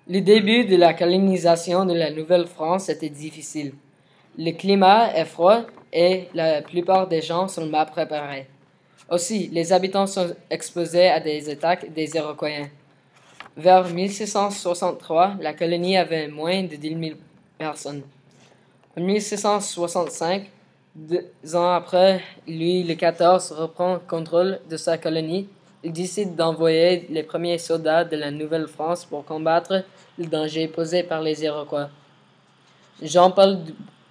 Le début de la colonisation de la Nouvelle-France était difficile. Le climat est froid et la plupart des gens sont mal préparés. Aussi, les habitants sont exposés à des attaques des Iroquois. Vers 1663, la colonie avait moins de 10 000 personnes. En 1665, 2 ans après, Louis XIV reprend contrôle de sa colonie. Il décide d'envoyer les premiers soldats de la Nouvelle-France pour combattre le danger posé par les Iroquois. Jean-Paul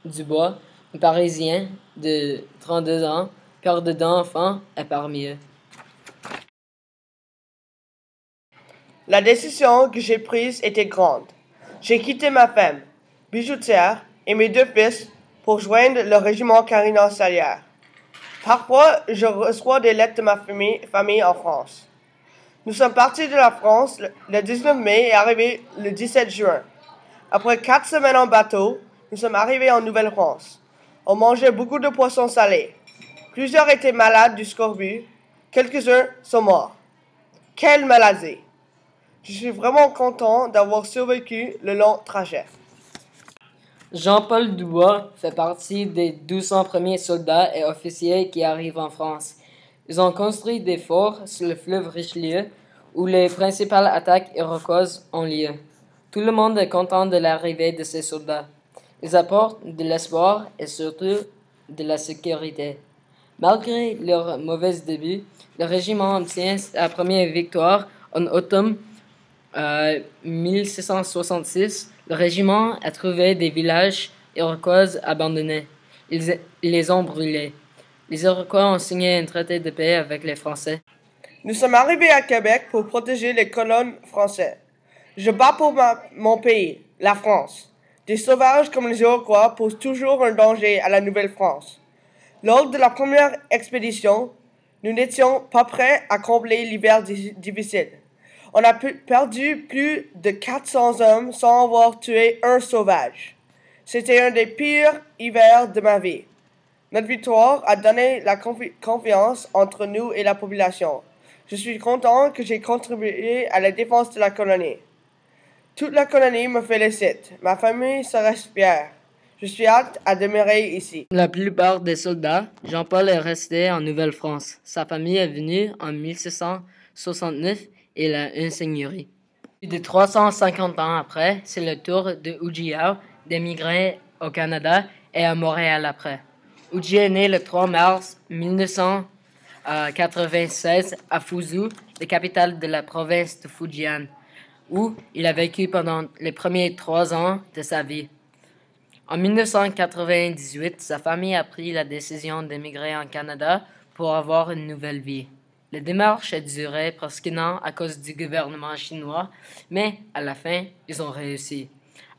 Dubois, un Parisien de 32 ans, père de 2 enfants, est parmi eux. La décision que j'ai prise était grande. J'ai quitté ma femme, bijoutière, et mes 2 fils pour joindre le régiment Carignan-Sallières. Parfois, je reçois des lettres de ma famille en France. Nous sommes partis de la France le 19 mai et arrivés le 17 juin. Après 4 semaines en bateau, nous sommes arrivés en Nouvelle-France. On mangeait beaucoup de poissons salés. Plusieurs étaient malades du scorbut. Quelques-uns sont morts. Quelle maladie! Je suis vraiment content d'avoir survécu le long trajet. Jean-Paul Dubois fait partie des 200 premiers soldats et officiers qui arrivent en France. Ils ont construit des forts sur le fleuve Richelieu où les principales attaques iroquoises ont lieu. Tout le monde est content de l'arrivée de ces soldats. Ils apportent de l'espoir et surtout de la sécurité. Malgré leur mauvais début, le régiment obtient sa première victoire en automne 1666. Le régiment a trouvé des villages iroquois abandonnés. Ils les ont brûlés. Les Iroquois ont signé un traité de paix avec les Français. Nous sommes arrivés à Québec pour protéger les colons français. Je bats pour mon pays, la France. Des sauvages comme les Iroquois posent toujours un danger à la Nouvelle-France. Lors de la première expédition, nous n'étions pas prêts à combler l'hiver difficile. On a perdu plus de 400 hommes sans avoir tué un sauvage. C'était un des pires hivers de ma vie. Notre victoire a donné la confiance entre nous et la population. Je suis content que j'ai contribué à la défense de la colonie. Toute la colonie me félicite. Ma famille se reste fière. Je suis hâte à demeurer ici. La plupart des soldats, Jean-Paul est resté en Nouvelle-France. Sa famille est venue en 1669 et il a une seigneurie. Plus de 350 ans après, c'est le tour de Ujiyao d'émigrer au Canada et à Montréal après. Uji est né le 3 mars 1996 à Fuzhou, la capitale de la province de Fujian, où il a vécu pendant les premiers 3 ans de sa vie. En 1998, sa famille a pris la décision d'émigrer en Canada pour avoir une nouvelle vie. La démarche a duré presque un an à cause du gouvernement chinois, mais à la fin, ils ont réussi.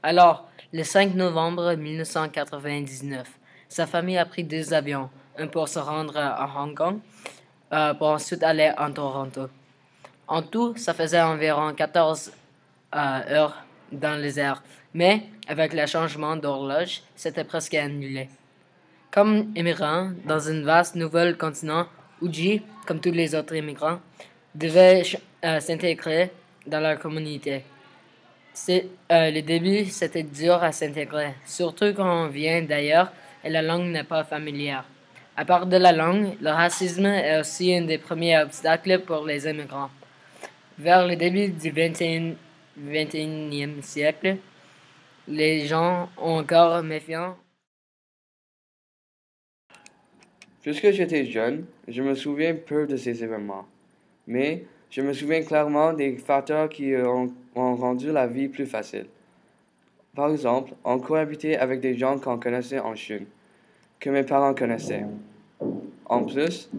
Alors, le 5 novembre 1999, sa famille a pris 2 avions, un pour se rendre à Hong Kong, pour ensuite aller en Toronto. En tout, ça faisait environ 14 heures dans les airs, mais avec le changement d'horloge, c'était presque annulé. Comme immigrant dans un vaste nouvel continent, Uji, comme tous les autres immigrants, devait s'intégrer dans la communauté. Le début, c'était dur à s'intégrer, surtout quand on vient d'ailleurs et la langue n'est pas familière. À part de la langue, le racisme est aussi un des premiers obstacles pour les immigrants. Vers le début du 21e siècle, les gens ont encore méfiants. Puisque j'étais jeune, je me souviens peu de ces événements. Mais je me souviens clairement des facteurs qui ont rendu la vie plus facile. Par exemple, on cohabitait avec des gens qu'on connaissait en Chine, que mes parents connaissaient. En plus,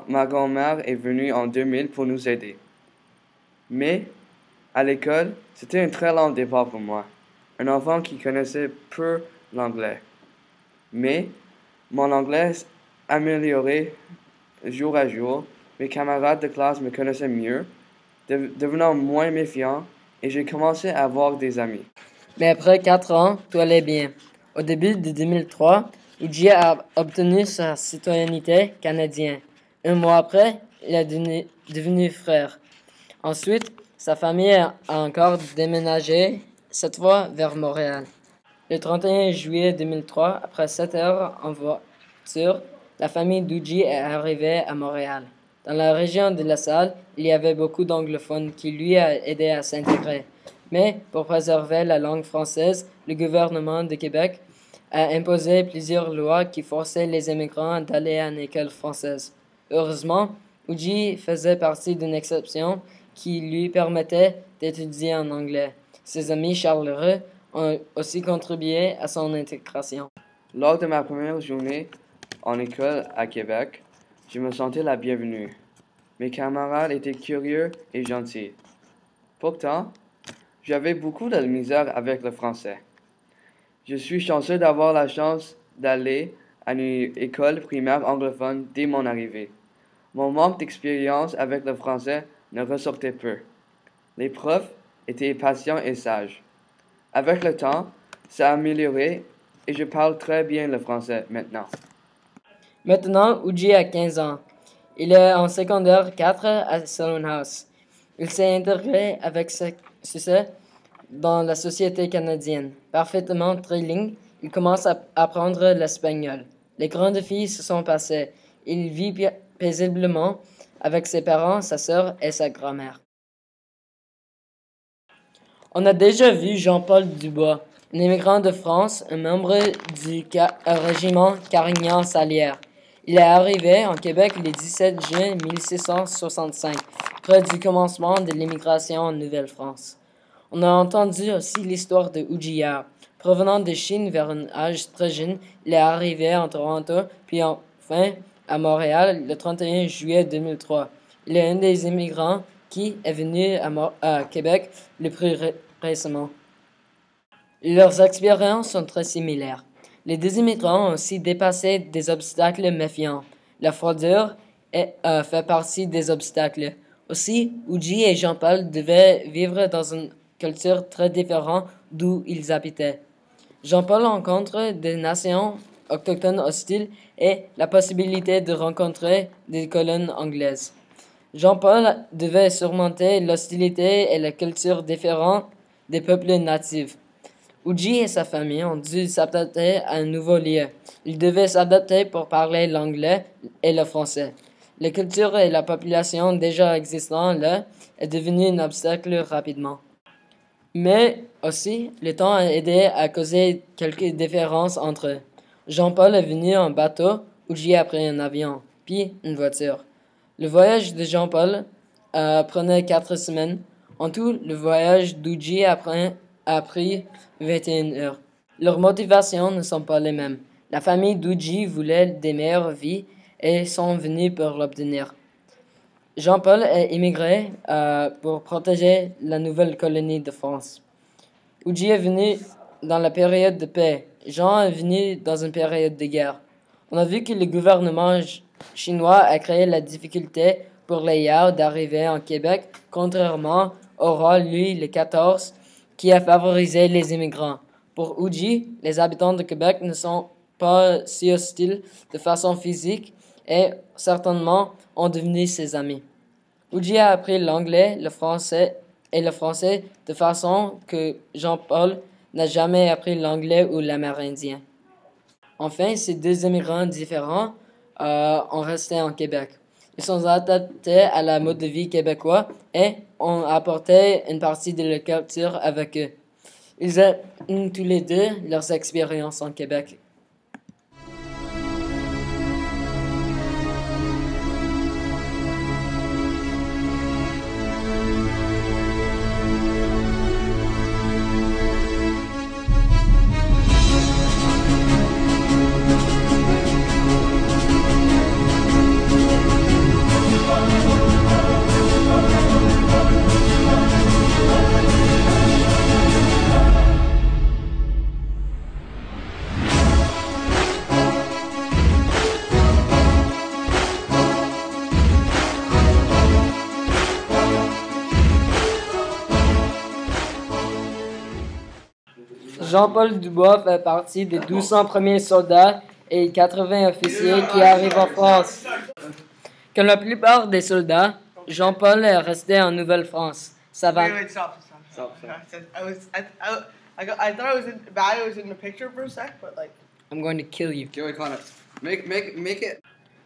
ma grand-mère est venue en 2000 pour nous aider. Mais, à l'école, c'était un très long départ pour moi. Un enfant qui connaissait peu l'anglais. Mais, mon anglais amélioré jour à jour. Mes camarades de classe me connaissaient mieux, devenant moins méfiants, et j'ai commencé à avoir des amis. Mais après 4 ans, tout allait bien. Au début de 2003, Uji a obtenu sa citoyenneté canadienne. 1 mois après, il est devenu frère. Ensuite, Sa famille a encore déménagé, cette fois vers Montréal. Le 31 juillet 2003, après 7 heures en voiture, la famille d'Uji est arrivée à Montréal. Dans la région de La Salle, il y avait beaucoup d'anglophones qui lui a aidé à s'intégrer. Mais pour préserver la langue française, le gouvernement de Québec a imposé plusieurs lois qui forçaient les immigrants d'aller à une école française. Heureusement, Uji faisait partie d'une exception qui lui permettait d'étudier en anglais. Ses amis chaleureux ont aussi contribué à son intégration. Lors de ma première journée en école à Québec, je me sentais la bienvenue. Mes camarades étaient curieux et gentils. Pourtant, j'avais beaucoup de misère avec le français. Je suis chanceux d'avoir la chance d'aller à une école primaire anglophone dès mon arrivée. Mon manque d'expérience avec le français ne ressortait peu. Les profs étaient patients et sages. Avec le temps, ça a amélioré et je parle très bien le français maintenant. Maintenant, Uji a 15 ans. Il est en secondaire 4 à Stonehouse. Il s'est intégré avec succès dans la société canadienne. Parfaitement trilingue, il commence à apprendre l'espagnol. Les grands défis se sont passés. Il vit paisiblement avec ses parents, sa sœur et sa grand-mère. On a déjà vu Jean-Paul Dubois, un immigrant de France, un membre du régiment Carignan-Salière. Il est arrivé en Québec le 17 juin 1665, près du commencement de l'immigration en Nouvelle-France. On a entendu aussi l'histoire de Ujiya. Provenant de Chine vers un âge très jeune, il est arrivé en Toronto, puis enfin à Montréal le 31 juillet 2003. Il est un des immigrants qui est venu à Québec le plus récemment. Leurs expériences sont très similaires. Les deux immigrants ont aussi dépassé des obstacles méfiants. La froideur fait partie des obstacles. Aussi, Uji et Jean-Paul devaient vivre dans une culture très différente d'où ils habitaient. Jean-Paul rencontre des nations autochtones hostiles et la possibilité de rencontrer des colonnes anglaises. Jean-Paul devait surmonter l'hostilité et la culture différente des peuples natifs. Uji et sa famille ont dû s'adapter à un nouveau lieu. Ils devaient s'adapter pour parler l'anglais et le français. La culture et la population déjà existant là est devenue un obstacle rapidement. Mais aussi, le temps a aidé à causer quelques différences entre eux. Jean-Paul est venu en bateau, Uji a pris un avion, puis une voiture. Le voyage de Jean-Paul prenait 4 semaines. En tout, le voyage d'Uji a pris 21 heures. Leurs motivations ne sont pas les mêmes. La famille d'Uji voulait des meilleures vies et sont venus pour l'obtenir. Jean-Paul est immigré pour protéger la nouvelle colonie de France. Uji est venu dans la période de paix. Jean est venu dans une période de guerre. On a vu que le gouvernement chinois a créé la difficulté pour les Yao d'arriver en Québec, contrairement au roi Louis XIV qui a favorisé les immigrants. Pour Uji, les habitants de Québec ne sont pas si hostiles de façon physique et certainement ont devenu ses amis. Uji a appris l'anglais, le français de façon que Jean-Paul n'a jamais appris l'anglais ou l'amérindien. Enfin, ces deux immigrants différents ont resté en Québec. Ils sont adaptés à la mode de vie québécois et ont apporté une partie de leur culture avec eux. Ils aiment tous les deux leurs expériences en Québec. Jean-Paul Dubois fait partie des 1200 premiers soldats et 80 officiers qui arrivent en France. Comme la plupart des soldats, Jean-Paul est resté en Nouvelle-France. Savant. Wait, stop. Stop, stop. I thought I was in the picture for a sec, but like. I'm going to kill you. Joey Connor, make it.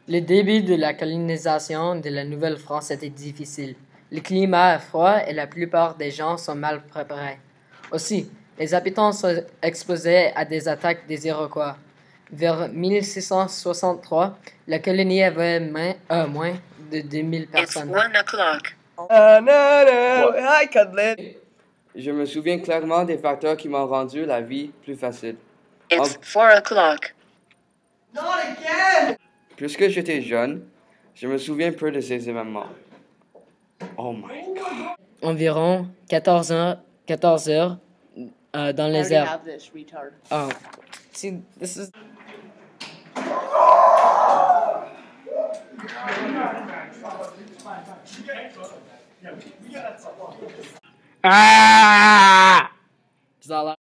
Le début de la colonisation de la Nouvelle-France était difficile. Le climat est froid et la plupart des gens sont mal préparés. Aussi, les habitants sont exposés à des attaques des Iroquois. Vers 1663, la colonie avait moins de 2000 It's personnes. 1 o'clock. Hi, Cuddlin. Je me souviens clairement des facteurs qui m'ont rendu la vie plus facile. It's 4 o'clock. Not again! Puisque j'étais jeune, je me souviens peu de ces événements. Oh my God. Environ 14 heures dans les airs. have this, retard. Oh, see, this is. Ah! Zala.